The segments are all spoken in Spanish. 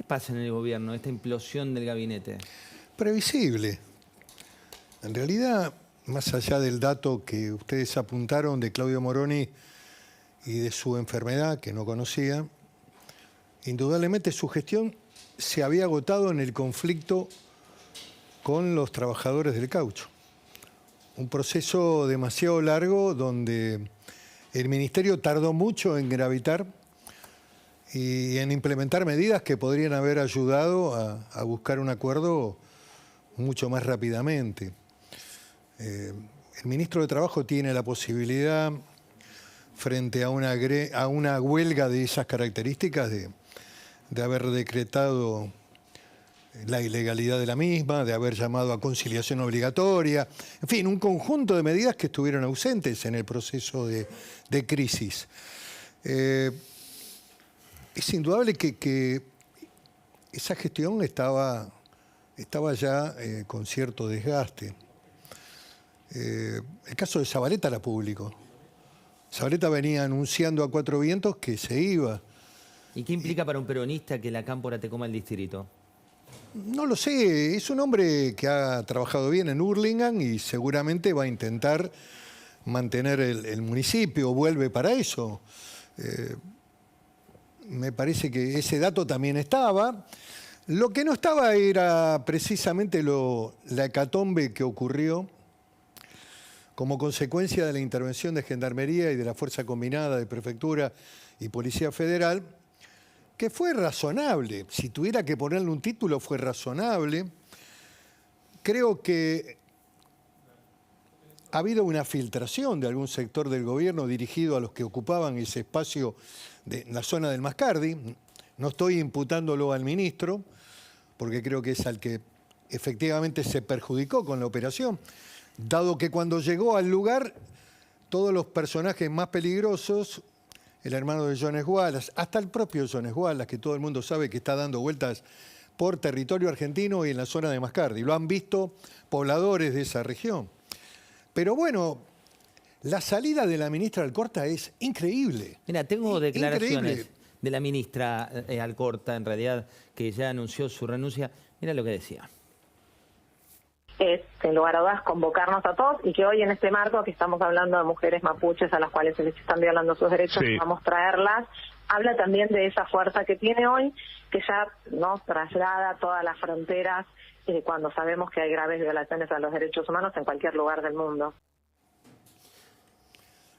pasa en el gobierno, esta implosión del gabinete? Previsible. En realidad, más allá del dato que ustedes apuntaron de Claudio Moroni y de su enfermedad, que no conocía, indudablemente su gestión se había agotado en el conflicto con los trabajadores del caucho. Un proceso demasiado largo donde el Ministerio tardó mucho en gravitar y en implementar medidas que podrían haber ayudado a buscar un acuerdo mucho más rápidamente. El ministro de Trabajo tiene la posibilidad, frente a una huelga de esas características, de haber decretado la ilegalidad de la misma, de haber llamado a conciliación obligatoria, en fin, un conjunto de medidas que estuvieron ausentes en el proceso de crisis. Es indudable que esa gestión estaba ya con cierto desgaste. El caso de Zabaleta era público. Zabaleta venía anunciando a cuatro vientos que se iba. ¿Y qué implica para un peronista que la cámpora te coma el distrito? No lo sé, es un hombre que ha trabajado bien en Hurlingham y seguramente va a intentar mantener el municipio, vuelve para eso. Me parece que ese dato también estaba. Lo que no estaba era precisamente la hecatombe que ocurrió como consecuencia de la intervención de Gendarmería y de la Fuerza Combinada de Prefectura y Policía Federal, que fue razonable. Si tuviera que ponerle un título, fue razonable. Creo que ha habido una filtración de algún sector del gobierno dirigido a los que ocupaban ese espacio en la zona del Mascardi. No estoy imputándolo al ministro, porque creo que es al que efectivamente se perjudicó con la operación, dado que cuando llegó al lugar, todos los personajes más peligrosos, el hermano de Jones Wallace, hasta el propio Jones Wallace, que todo el mundo sabe que está dando vueltas por territorio argentino y en la zona de Mascardi. Lo han visto pobladores de esa región. Pero bueno, la salida de la ministra Alcorta es increíble. Mira, tengo declaraciones Increíble. de la ministra Alcorta, en realidad, que ya anunció su renuncia. Mira lo que decía. Es, sin lugar a dudas, convocarnos a todos y que hoy en este marco que estamos hablando de mujeres mapuches a las cuales se les están violando sus derechos, sí, vamos a traerlas, habla también de esa fuerza que tiene hoy, que ya nos traslada todas las fronteras cuando sabemos que hay graves violaciones a los derechos humanos en cualquier lugar del mundo.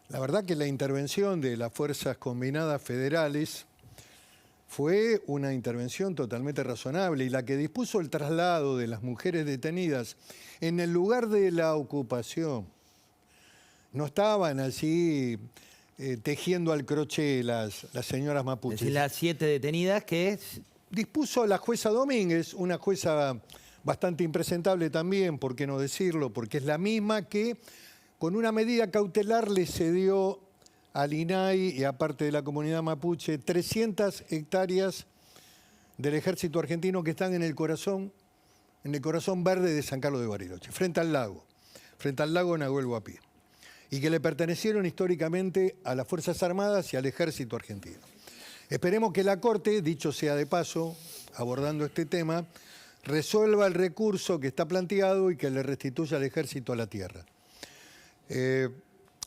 La verdad que la intervención de las Fuerzas Combinadas Federales fue una intervención totalmente razonable y la que dispuso el traslado de las mujeres detenidas en el lugar de la ocupación. No estaban allí tejiendo al crochet las señoras mapuches. Es decir, las 7 detenidas que dispuso la jueza Domínguez, una jueza bastante impresentable también, por qué no decirlo, porque es la misma que con una medida cautelar le cedió al INAI y aparte de la comunidad mapuche 300 hectáreas del ejército argentino que están en el corazón verde de San Carlos de Bariloche, frente al lago Nahuel Huapi, y que le pertenecieron históricamente a las Fuerzas Armadas y al ejército argentino. Esperemos que la Corte, dicho sea de paso, abordando este tema, resuelva el recurso que está planteado y que le restituya al ejército a la tierra.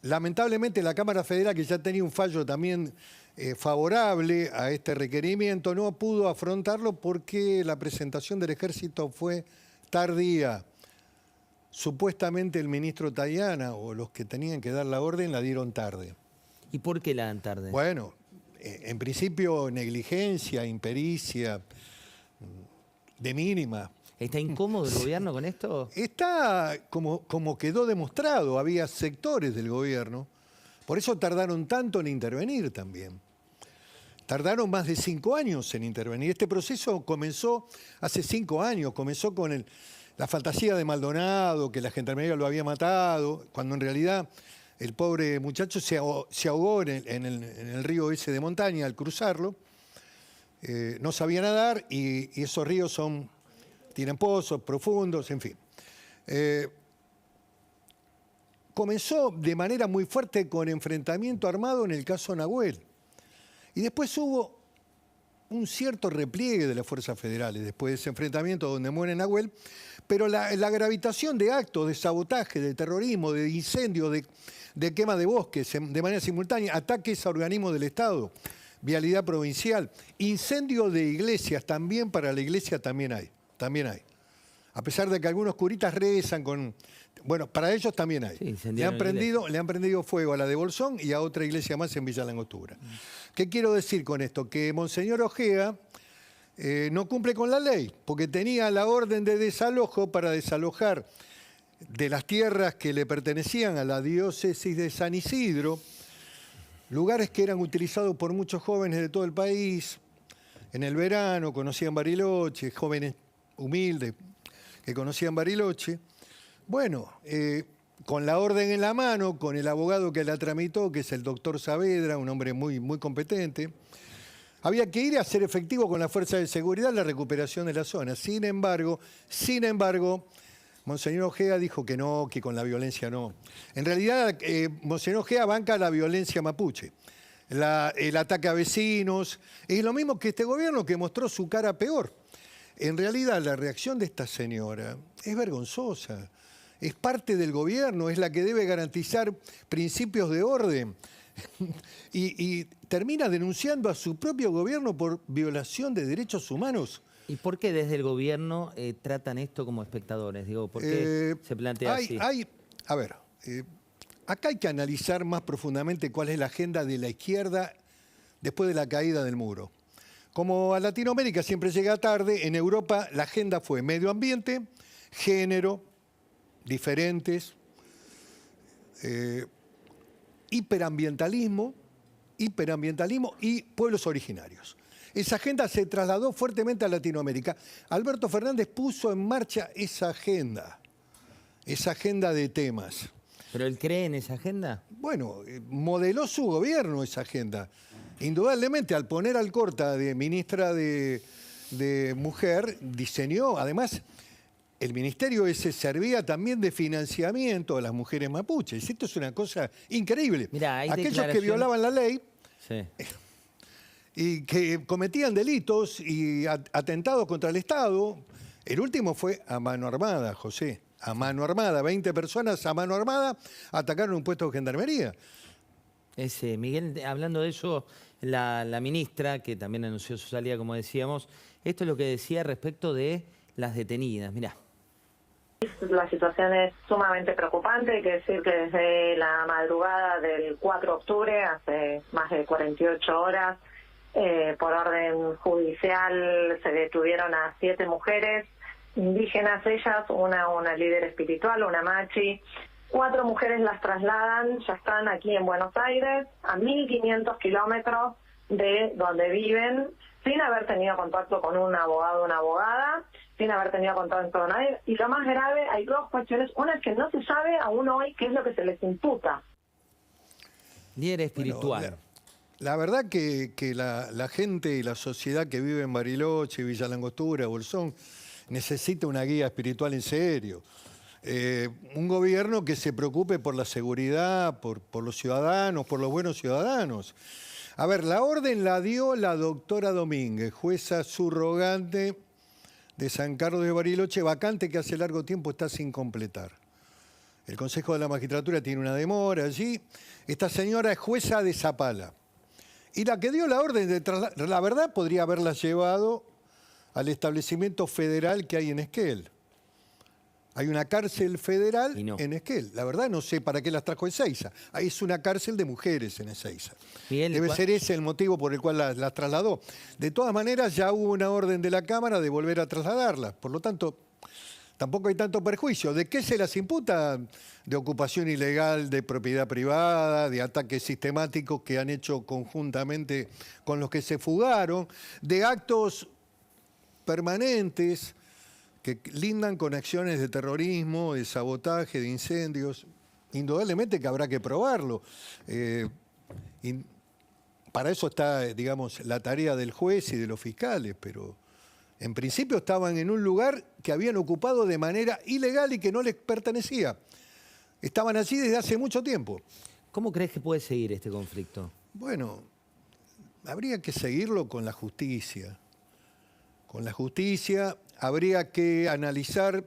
Lamentablemente la Cámara Federal, que ya tenía un fallo también favorable a este requerimiento, no pudo afrontarlo porque la presentación del ejército fue tardía. Supuestamente el ministro Tayana o los que tenían que dar la orden la dieron tarde. ¿Y por qué la dan tarde? Bueno, en principio negligencia, impericia, de mínima. ¿Está incómodo el gobierno con esto? Está como quedó demostrado, había sectores del gobierno, por eso tardaron tanto en intervenir también. Tardaron más de 5 años en intervenir. Este proceso comenzó hace 5 años, comenzó con la fantasía de Maldonado, que la Gendarmería lo había matado, cuando en realidad el pobre muchacho se ahogó en el río ese de montaña al cruzarlo. No sabía nadar y esos ríos tienen pozos profundos, en fin. Comenzó de manera muy fuerte con enfrentamiento armado en el caso Nahuel. Y después hubo un cierto repliegue de las fuerzas federales después de ese enfrentamiento donde muere Nahuel, pero la gravitación de actos de sabotaje, de terrorismo, de incendio, de quema de bosques de manera simultánea, ataques a organismos del Estado, vialidad provincial, incendio de iglesias, también para la iglesia también hay. A pesar de que algunos curitas rezan con... Bueno, para ellos también hay. Sí, le han prendido fuego a la de Bolsón y a otra iglesia más en Villa Langostura. ¿Qué quiero decir con esto? Que Monseñor Ojea no cumple con la ley, porque tenía la orden de desalojo para desalojar de las tierras que le pertenecían a la diócesis de San Isidro, lugares que eran utilizados por muchos jóvenes de todo el país. En el verano conocían Bariloche, jóvenes humildes que conocían Bariloche. Bueno, con la orden en la mano, con el abogado que la tramitó, que es el doctor Saavedra, un hombre muy, muy competente, había que ir a hacer efectivo con la fuerza de seguridad la recuperación de la zona. Sin embargo, Monseñor Ojea dijo que no, que con la violencia no. En realidad, Monseñor Ojea banca la violencia mapuche, el ataque a vecinos. Es lo mismo que este gobierno que mostró su cara peor. En realidad, la reacción de esta señora es vergonzosa. Es parte del gobierno, es la que debe garantizar principios de orden. y termina denunciando a su propio gobierno por violación de derechos humanos. ¿Y por qué desde el gobierno tratan esto como espectadores? Digo, ¿por qué se plantea así? Acá hay que analizar más profundamente cuál es la agenda de la izquierda después de la caída del muro. Como a Latinoamérica siempre llega tarde, en Europa la agenda fue medio ambiente, género, diferentes, hiperambientalismo y pueblos originarios. Esa agenda se trasladó fuertemente a Latinoamérica. Alberto Fernández puso en marcha esa agenda de temas. ¿Pero él cree en esa agenda? Bueno, modeló su gobierno esa agenda. Indudablemente, al poner al Alcorta de ministra de Mujer, diseñó, además, el ministerio ese servía también de financiamiento a las mujeres mapuches. Esto es una cosa increíble. Mirá, hay aquellos que violaban la ley sí. Y que cometían delitos y atentados contra el Estado, el último fue a mano armada, José. A mano armada, 20 personas a mano armada atacaron un puesto de gendarmería. Miguel, hablando de eso, la ministra, que también anunció su salida, como decíamos, esto es lo que decía respecto de las detenidas. Mirá. La situación es sumamente preocupante. Hay que decir que desde la madrugada del 4 de octubre, hace más de 48 horas, por orden judicial se detuvieron a 7 mujeres indígenas, ellas, una líder espiritual, una machi. 4 mujeres las trasladan, ya están aquí en Buenos Aires, a 1.500 kilómetros de donde viven, sin haber tenido contacto con un abogado o una abogada, sin haber tenido contacto con nadie. Y lo más grave, hay 2 cuestiones. Una es que no se sabe aún hoy qué es lo que se les imputa. Líder espiritual. Bueno, la verdad que la gente y la sociedad que vive en Bariloche, Villa Langostura, Bolsón, necesita una guía espiritual en serio. Un gobierno que se preocupe por la seguridad, por los ciudadanos, por los buenos ciudadanos. A ver, la orden la dio la doctora Domínguez, jueza subrogante de San Carlos de Bariloche, vacante que hace largo tiempo está sin completar. El Consejo de la Magistratura tiene una demora allí. Esta señora es jueza de Zapala. Y la que dio la orden de trasladar, la verdad podría haberla llevado al establecimiento federal que hay en Esquel. Hay una cárcel federal en Esquel. La verdad no sé para qué las trajo Ezeiza. Ahí es una cárcel de mujeres en Ezeiza. Debe ser ese el motivo por el cual las trasladó. De todas maneras ya hubo una orden de la Cámara de volver a trasladarlas. Por lo tanto, tampoco hay tanto perjuicio. ¿De qué se las imputa? De ocupación ilegal, de propiedad privada, de ataques sistemáticos que han hecho conjuntamente con los que se fugaron, de actos permanentes que lindan con acciones de terrorismo, de sabotaje, de incendios. Indudablemente que habrá que probarlo. Para eso está, digamos, la tarea del juez y de los fiscales, pero en principio estaban en un lugar que habían ocupado de manera ilegal y que no les pertenecía. Estaban allí desde hace mucho tiempo. ¿Cómo crees que puede seguir este conflicto? Bueno, habría que seguirlo con la justicia. Con la justicia habría que analizar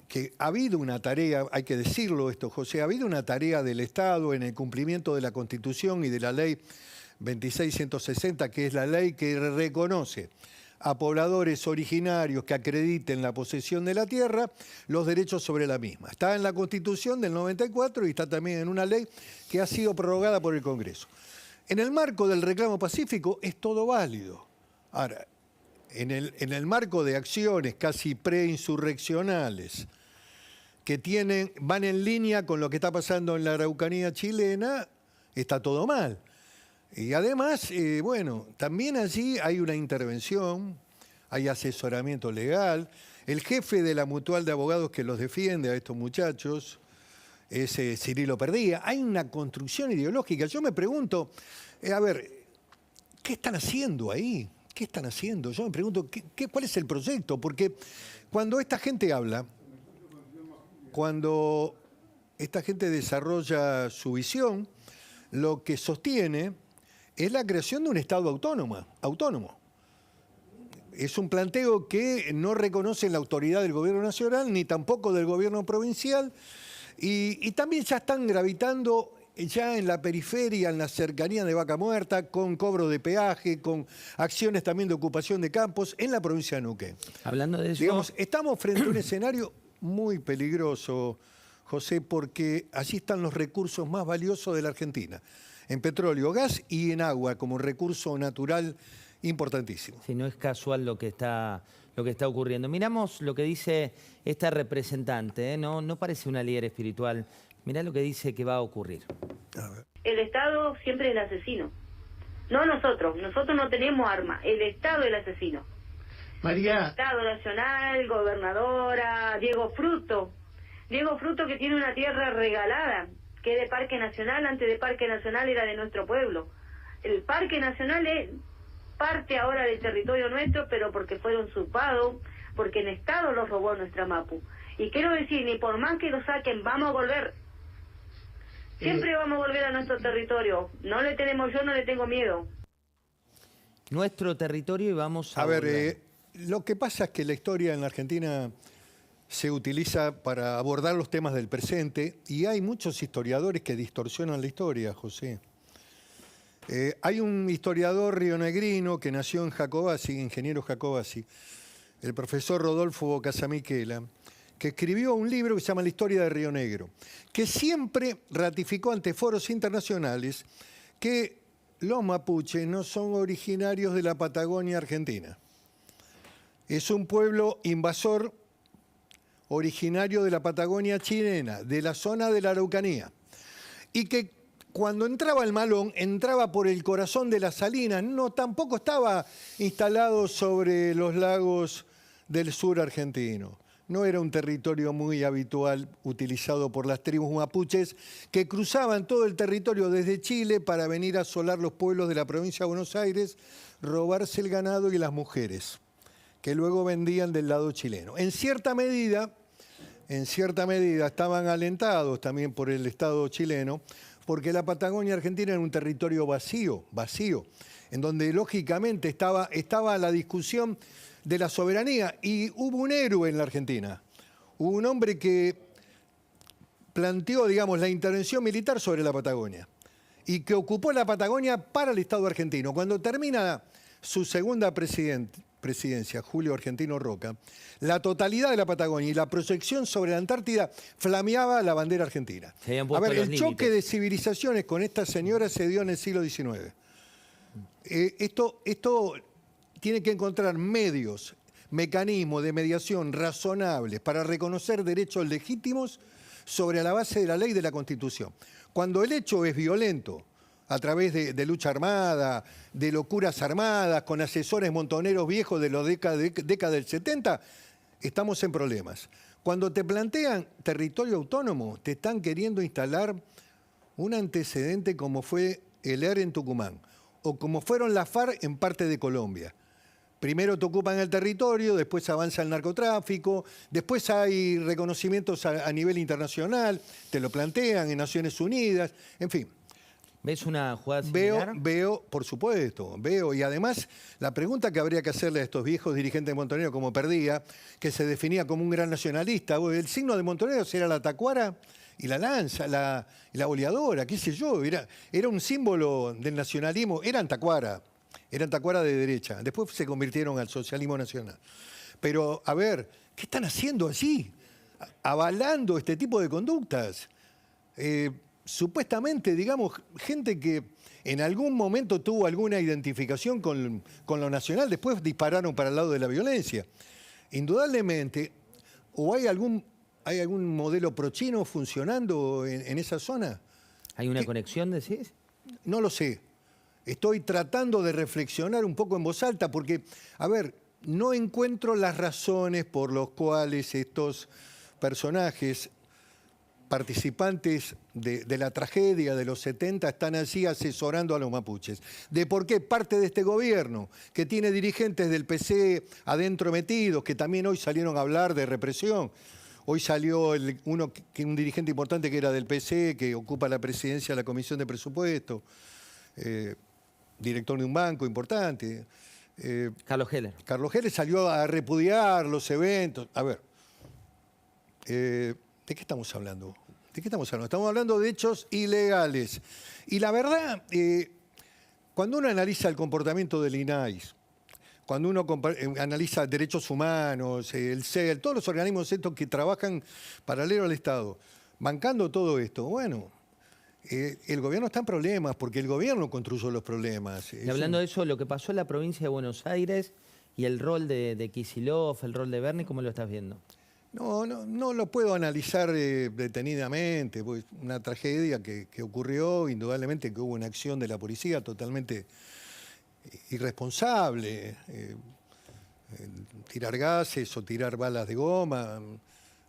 que ha habido una tarea, hay que decirlo esto, José, ha habido una tarea del Estado en el cumplimiento de la Constitución y de la Ley 2660, que es la ley que reconoce a pobladores originarios que acrediten la posesión de la tierra los derechos sobre la misma. Está en la Constitución del 94 y está también en una ley que ha sido prorrogada por el Congreso. En el marco del reclamo pacífico es todo válido. Ahora, en el marco de acciones casi preinsurreccionales que van en línea con lo que está pasando en la Araucanía chilena, está todo mal. Y además, bueno, también allí hay una intervención, hay asesoramiento legal. El jefe de la mutual de abogados que los defiende a estos muchachos es Cirilo Perdía. Hay una construcción ideológica. Yo me pregunto, a ver, ¿qué están haciendo ahí? ¿Qué están haciendo? Yo me pregunto, ¿cuál es el proyecto? Porque cuando esta gente habla, cuando esta gente desarrolla su visión, lo que sostiene es la creación de un Estado autónomo. Es un planteo que no reconoce la autoridad del gobierno nacional, ni tampoco del gobierno provincial, y también ya están gravitando ya en la periferia, en la cercanía de Vaca Muerta, con cobro de peaje, con acciones también de ocupación de campos en la provincia de Neuquén. Hablando de eso... Digamos, estamos frente a un escenario muy peligroso, José, porque allí están los recursos más valiosos de la Argentina, en petróleo, gas y en agua, como recurso natural importantísimo. Sí, no es casual lo que está ocurriendo. Miramos lo que dice esta representante, ¿eh? No parece una líder espiritual. Mirá lo que dice que va a ocurrir. A ver. El Estado siempre es el asesino. No nosotros no tenemos arma. El Estado es el asesino. María. Estado Nacional, gobernadora, Diego Fruto que tiene una tierra regalada, que es de Parque Nacional, antes de Parque Nacional era de nuestro pueblo. El Parque Nacional es parte ahora del territorio nuestro, pero porque fueron usurpados, porque el Estado los robó nuestra Mapu. Y quiero decir, ni por más que lo saquen, vamos a volver. Siempre vamos a volver a nuestro territorio. Yo no le tengo miedo. Nuestro territorio y vamos a ver, lo que pasa es que la historia en la Argentina se utiliza para abordar los temas del presente y hay muchos historiadores que distorsionan la historia, José. Hay un historiador rionegrino que nació en Jacobasi, ingeniero Jacobasi, el profesor Rodolfo Casamiquela, que escribió un libro que se llama La historia de Río Negro, que siempre ratificó ante foros internacionales que los mapuches no son originarios de la Patagonia argentina. Es un pueblo invasor originario de la Patagonia chilena, de la zona de la Araucanía, y que cuando entraba el Malón, entraba por el corazón de las salinas, tampoco estaba instalado sobre los lagos del sur argentino. No era un territorio muy habitual utilizado por las tribus mapuches que cruzaban todo el territorio desde Chile para venir a asolar los pueblos de la provincia de Buenos Aires, robarse el ganado y las mujeres, que luego vendían del lado chileno. En cierta medida estaban alentados también por el Estado chileno, porque la Patagonia argentina era un territorio vacío, en donde lógicamente estaba la discusión de la soberanía, y hubo un héroe en la Argentina, hubo un hombre que planteó, digamos, la intervención militar sobre la Patagonia y que ocupó la Patagonia para el Estado argentino. Cuando termina su segunda presidencia, Julio Argentino Roca, la totalidad de la Patagonia y la proyección sobre la Antártida flameaba la bandera argentina. A ver, el choque de civilizaciones con esta señora se dio en el siglo XIX. Esto tiene que encontrar medios, mecanismos de mediación razonables para reconocer derechos legítimos sobre la base de la ley y de la Constitución. Cuando el hecho es violento, a través de lucha armada, de locuras armadas, con asesores montoneros viejos de la década del 70, estamos en problemas. Cuando te plantean territorio autónomo, te están queriendo instalar un antecedente como fue el ERE en Tucumán, o como fueron las FARC en parte de Colombia. Primero te ocupan el territorio, después avanza el narcotráfico, después hay reconocimientos a nivel internacional, te lo plantean en Naciones Unidas, en fin. ¿Ves una jugada similar? Veo, por supuesto, veo. Y además, la pregunta que habría que hacerle a estos viejos dirigentes de Montoneros, como Perdía, que se definía como un gran nacionalista, el signo de Montoneros era la tacuara y la lanza, y la boleadora, qué sé yo. Era un símbolo del nacionalismo. Eran tacuara de derecha. Después se convirtieron al socialismo nacional. Pero, a ver, ¿qué están haciendo allí? Avalando este tipo de conductas. Supuestamente, digamos, gente que en algún momento tuvo alguna identificación con lo nacional, después dispararon para el lado de la violencia. Indudablemente, ¿o hay algún modelo pro-chino funcionando en esa zona? ¿Hay una conexión, decís? No lo sé. Estoy tratando de reflexionar un poco en voz alta porque, a ver, no encuentro las razones por las cuales estos personajes participantes de la tragedia de los 70 están allí asesorando a los mapuches. De por qué parte de este gobierno, que tiene dirigentes del PC adentro metidos, que también hoy salieron a hablar de represión. Hoy salió un dirigente importante que era del PC, que ocupa la presidencia de la Comisión de Presupuesto, director de un banco importante. Carlos Heller. Carlos Heller salió a repudiar los eventos. A ver, ¿de qué estamos hablando? Estamos hablando de hechos ilegales. Y la verdad, cuando uno analiza el comportamiento del INAIS, cuando uno analiza derechos humanos, el CEL, todos los organismos estos que trabajan paralelo al Estado, bancando todo esto, bueno, el gobierno está en problemas porque el gobierno construyó los problemas. Y hablando de eso, lo que pasó en la provincia de Buenos Aires y el rol de Kicillof, el rol de Bernie, ¿cómo lo estás viendo? No lo puedo analizar detenidamente, pues una tragedia que ocurrió, indudablemente que hubo una acción de la policía totalmente irresponsable, tirar gases o tirar balas de goma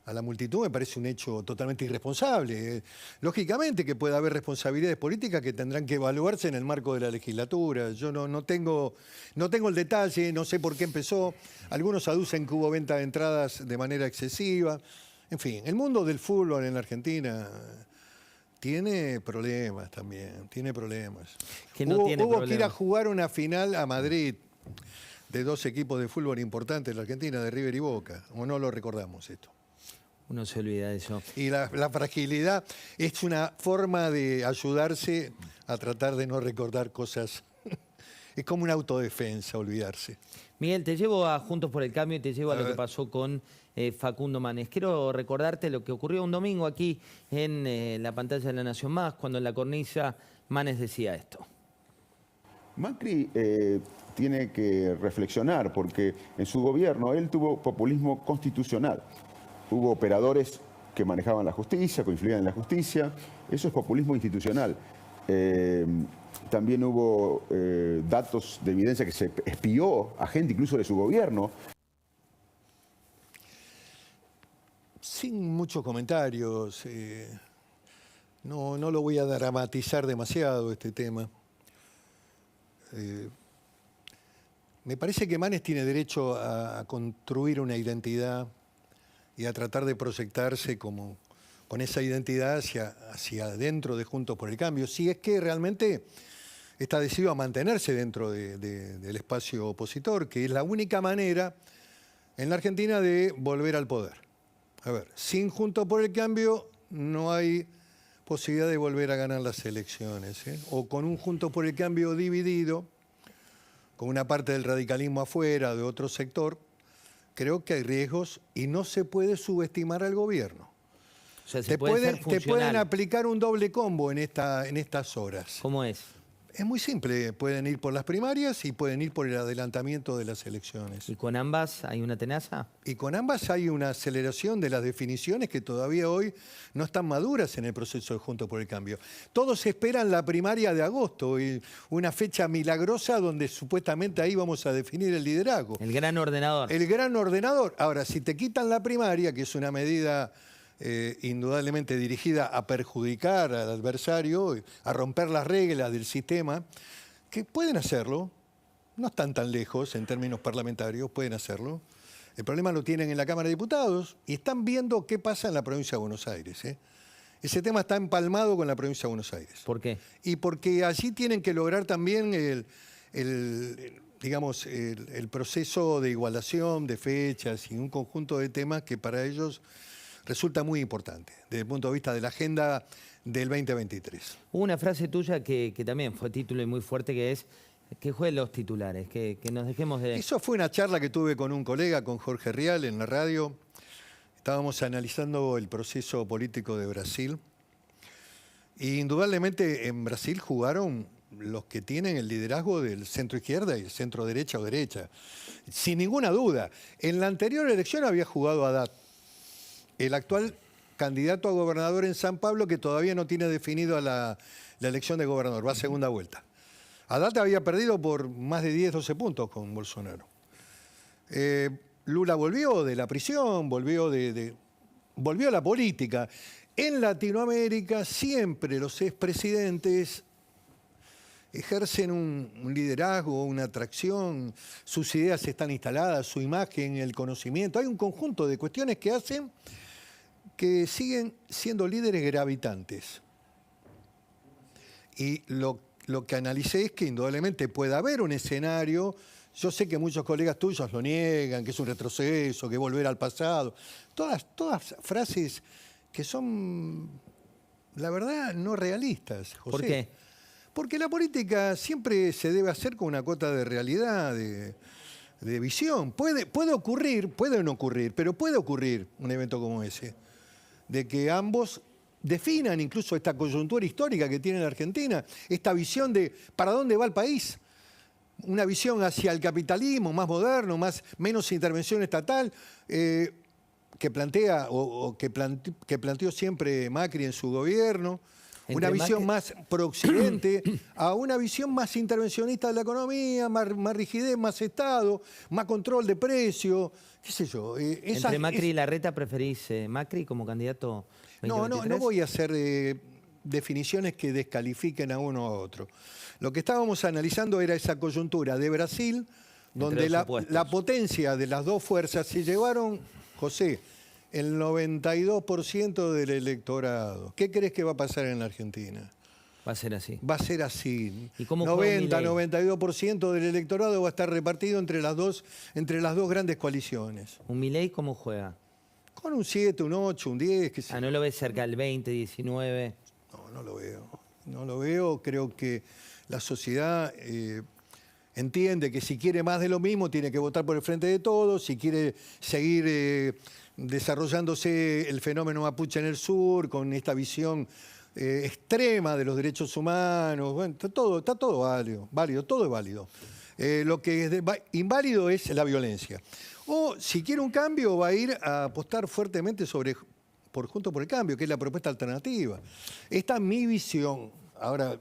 a la multitud me parece un hecho totalmente irresponsable. Lógicamente que puede haber responsabilidades políticas que tendrán que evaluarse en el marco de la legislatura. Yo no tengo el detalle, no sé por qué empezó. Algunos aducen que hubo venta de entradas de manera excesiva. En fin, el mundo del fútbol en la Argentina tiene problemas también, tiene problemas. Hubo que ir a jugar una final a Madrid de dos equipos de fútbol importantes de la Argentina, de River y Boca. ¿O no lo recordamos esto? Uno se olvida de eso. Y la fragilidad es una forma de ayudarse a tratar de no recordar cosas. Es como una autodefensa, olvidarse. Miguel, te llevo a Juntos por el Cambio y te llevo a lo que pasó con Facundo Manes. Quiero recordarte lo que ocurrió un domingo aquí en la pantalla de La Nación Más, cuando en la cornisa Manes decía esto. Macri tiene que reflexionar porque en su gobierno él tuvo populismo constitucional. Hubo operadores que manejaban la justicia, que influían en la justicia. Eso es populismo institucional. También hubo datos de evidencia que se espió a gente incluso de su gobierno. Sin muchos comentarios. No lo voy a dramatizar demasiado este tema. Me parece que Manes tiene derecho a construir una identidad y a tratar de proyectarse con esa identidad hacia adentro de Juntos por el Cambio, si es que realmente está decidido a mantenerse dentro del espacio opositor, que es la única manera en la Argentina de volver al poder. A ver, sin Juntos por el Cambio no hay posibilidad de volver a ganar las elecciones, ¿eh? O con un Juntos por el Cambio dividido, con una parte del radicalismo afuera, de otro sector, creo que hay riesgos y no se puede subestimar al gobierno. O sea, te pueden aplicar un doble combo en estas horas. ¿Cómo es? Es muy simple, pueden ir por las primarias y pueden ir por el adelantamiento de las elecciones. ¿Y con ambas hay una tenaza? Y con ambas hay una aceleración de las definiciones que todavía hoy no están maduras en el proceso de Juntos por el Cambio. Todos esperan la primaria de agosto, y una fecha milagrosa donde supuestamente ahí vamos a definir el liderazgo. El gran ordenador. El gran ordenador. Ahora, si te quitan la primaria, que es una medida indudablemente dirigida a perjudicar al adversario, a romper las reglas del sistema, que pueden hacerlo, no están tan lejos en términos parlamentarios, pueden hacerlo. El problema lo tienen en la Cámara de Diputados y están viendo qué pasa en la provincia de Buenos Aires, ¿eh? Ese tema está empalmado con la provincia de Buenos Aires. ¿Por qué? Y porque allí tienen que lograr también digamos, el proceso de igualación de fechas y un conjunto de temas que para ellos resulta muy importante desde el punto de vista de la agenda del 2023. Hubo una frase tuya que también fue título y muy fuerte, que es que jueguen los titulares, que nos dejemos de... Eso fue una charla que tuve con un colega, con Jorge Rial, en la radio. Estábamos analizando el proceso político de Brasil. Y indudablemente en Brasil jugaron los que tienen el liderazgo del centro izquierda y el centro derecha o derecha. Sin ninguna duda. En la anterior elección había jugado Haddad, el actual candidato a gobernador en San Pablo, que todavía no tiene definido a la elección de gobernador, va a segunda vuelta. Haddad había perdido por más de 10, 12 puntos con Bolsonaro. Lula volvió de la prisión, volvió a la política. En Latinoamérica siempre los expresidentes ejercen un liderazgo, una atracción, sus ideas están instaladas, su imagen, el conocimiento. Hay un conjunto de cuestiones que hacen que siguen siendo líderes gravitantes. Y lo que analicé es que indudablemente puede haber un escenario. Yo sé que muchos colegas tuyos lo niegan, que es un retroceso, que es volver al pasado. Todas frases que son, la verdad, no realistas, José. ¿Por qué? Porque la política siempre se debe hacer con una cuota de realidad, de visión. Puede ocurrir, puede no ocurrir, pero puede ocurrir un evento como ese, de que ambos definan incluso esta coyuntura histórica que tiene la Argentina, esta visión de para dónde va el país. Una visión hacia el capitalismo más moderno, menos intervención estatal, que plantea que planteó siempre Macri en su gobierno. Una visión más pro-occidente a una visión más intervencionista de la economía, más rigidez, más Estado, más control de precio, qué sé yo. ¿Entre Macri y Larreta preferís Macri como candidato 2023? No voy a hacer definiciones que descalifiquen a uno o a otro. Lo que estábamos analizando era esa coyuntura de Brasil, donde la potencia de las dos fuerzas se llevaron, José, el 92% del electorado. ¿Qué crees que va a pasar en la Argentina? Va a ser así. Va a ser así. ¿Y cómo 92% del electorado va a estar repartido entre las dos grandes coaliciones. ¿Un Milei cómo juega? Con un 7, un 8, un 10. ¿Qué sé. ¿No lo ves cerca del 20, 19? No lo veo. No lo veo. Creo que la sociedad entiende que si quiere más de lo mismo tiene que votar por el Frente de Todos, si quiere seguir desarrollándose el fenómeno mapuche en el sur, con esta visión extrema de los derechos humanos. Bueno, está todo válido, todo es válido. Lo que es inválido es la violencia. O si quiere un cambio va a ir a apostar fuertemente por Juntos por el Cambio, que es la propuesta alternativa. Esta es mi visión. Ahora,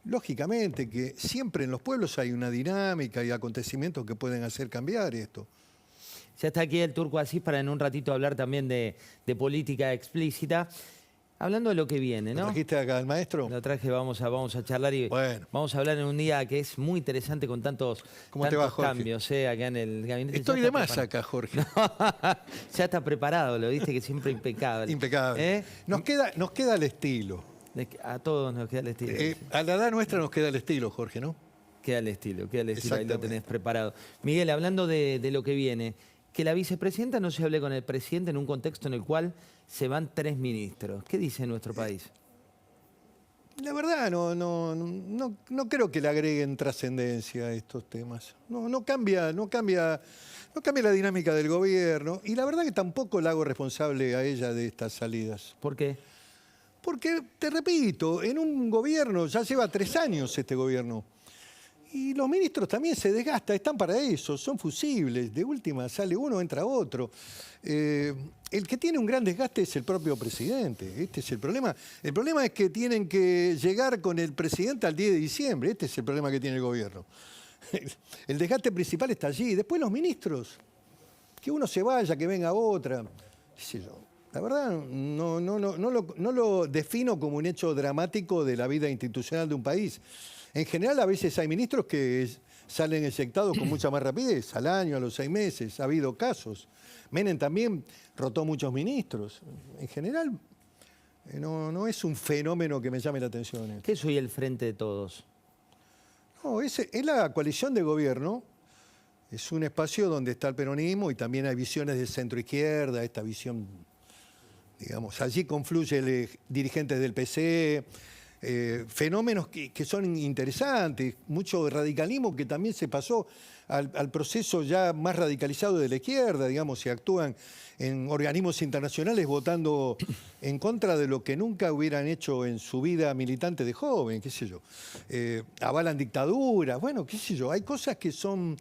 lógicamente que siempre en los pueblos hay una dinámica y acontecimientos que pueden hacer cambiar esto. Ya está aquí el Turco Asís para en un ratito hablar también de política explícita. Hablando de lo que viene, ¿no? ¿Lo trajiste acá al maestro? Lo traje, vamos a charlar y bueno, vamos a hablar en un día que es muy interesante con tantos cambios acá en el gabinete. Estoy de más acá, Jorge. Ya está preparado, lo viste que siempre impecable. Impecable. Nos queda el estilo. A todos nos queda el estilo. A la edad nuestra nos queda el estilo, Jorge, ¿no? Queda el estilo, ahí lo tenés preparado. Miguel, hablando de lo que viene, que la vicepresidenta no se hable con el presidente en un contexto en el cual se van 3 ministros. ¿Qué dice nuestro país? La verdad, no creo que le agreguen trascendencia a estos temas. No cambia la dinámica del gobierno y la verdad que tampoco la hago responsable a ella de estas salidas. ¿Por qué? Porque, te repito, en un gobierno, ya lleva 3 años este gobierno, y los ministros también se desgastan, están para eso, son fusibles, de última sale uno, entra otro. El que tiene un gran desgaste es el propio presidente, este es el problema. El problema es que tienen que llegar con el presidente al 10 de diciembre, este es el problema que tiene el gobierno. El desgaste principal está allí, después los ministros, que uno se vaya, que venga otra, qué sé yo. La verdad, no lo defino como un hecho dramático de la vida institucional de un país. En general, a veces hay ministros que salen eyectados con mucha más rapidez, al año, a los 6 meses. Ha habido casos. Menem también rotó muchos ministros. En general, No es un fenómeno que me llame la atención. ¿Qué es hoy el Frente de Todos? No, es la coalición de gobierno. Es un espacio donde está el peronismo y también hay visiones de centro-izquierda, esta visión, digamos, allí confluyen dirigentes del PC, fenómenos que son interesantes, mucho radicalismo que también se pasó al proceso ya más radicalizado de la izquierda, digamos, se actúan en organismos internacionales votando en contra de lo que nunca hubieran hecho en su vida militante de joven, qué sé yo. Avalan dictaduras, bueno, qué sé yo, hay cosas que son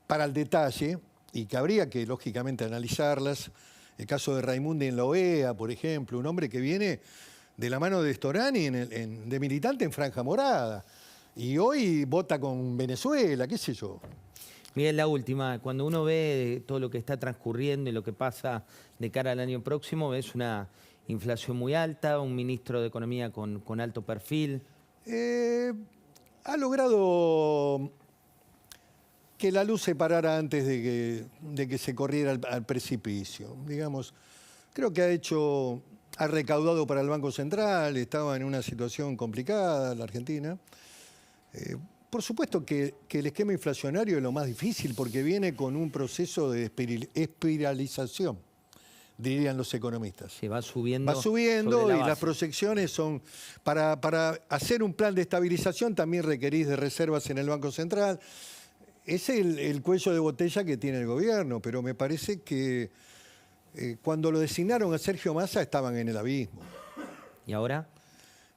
para el detalle y que habría que, lógicamente, analizarlas. El caso de Raimundi en la OEA, por ejemplo, un hombre que viene de la mano de Storani de militante en Franja Morada y hoy vota con Venezuela, qué sé yo. Miguel, la última, cuando uno ve todo lo que está transcurriendo y lo que pasa de cara al año próximo, ves una inflación muy alta, un ministro de Economía con alto perfil. Ha logrado que la luz se parara antes de que se corriera al precipicio. Digamos, creo que ha recaudado para el Banco Central, estaba en una situación complicada la Argentina. Por supuesto que el esquema inflacionario es lo más difícil porque viene con un proceso de espiralización, dirían los economistas. Se va subiendo. Va subiendo y las proyecciones son... Para hacer un plan de estabilización también requerís de reservas en el Banco Central. Es el cuello de botella que tiene el gobierno, pero me parece que cuando lo designaron a Sergio Massa estaban en el abismo. ¿Y ahora?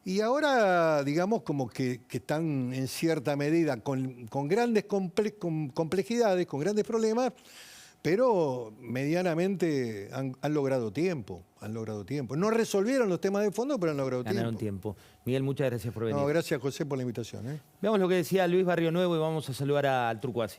Y ahora, digamos, como que están en cierta medida con grandes complejidades, con grandes problemas, pero medianamente han logrado tiempo. No resolvieron los temas de fondo, pero han logrado Ganaron tiempo. Miguel, muchas gracias por venir. No, gracias, José, por la invitación. Veamos lo que decía Luis Barrionuevo y vamos a saludar al Turco Así.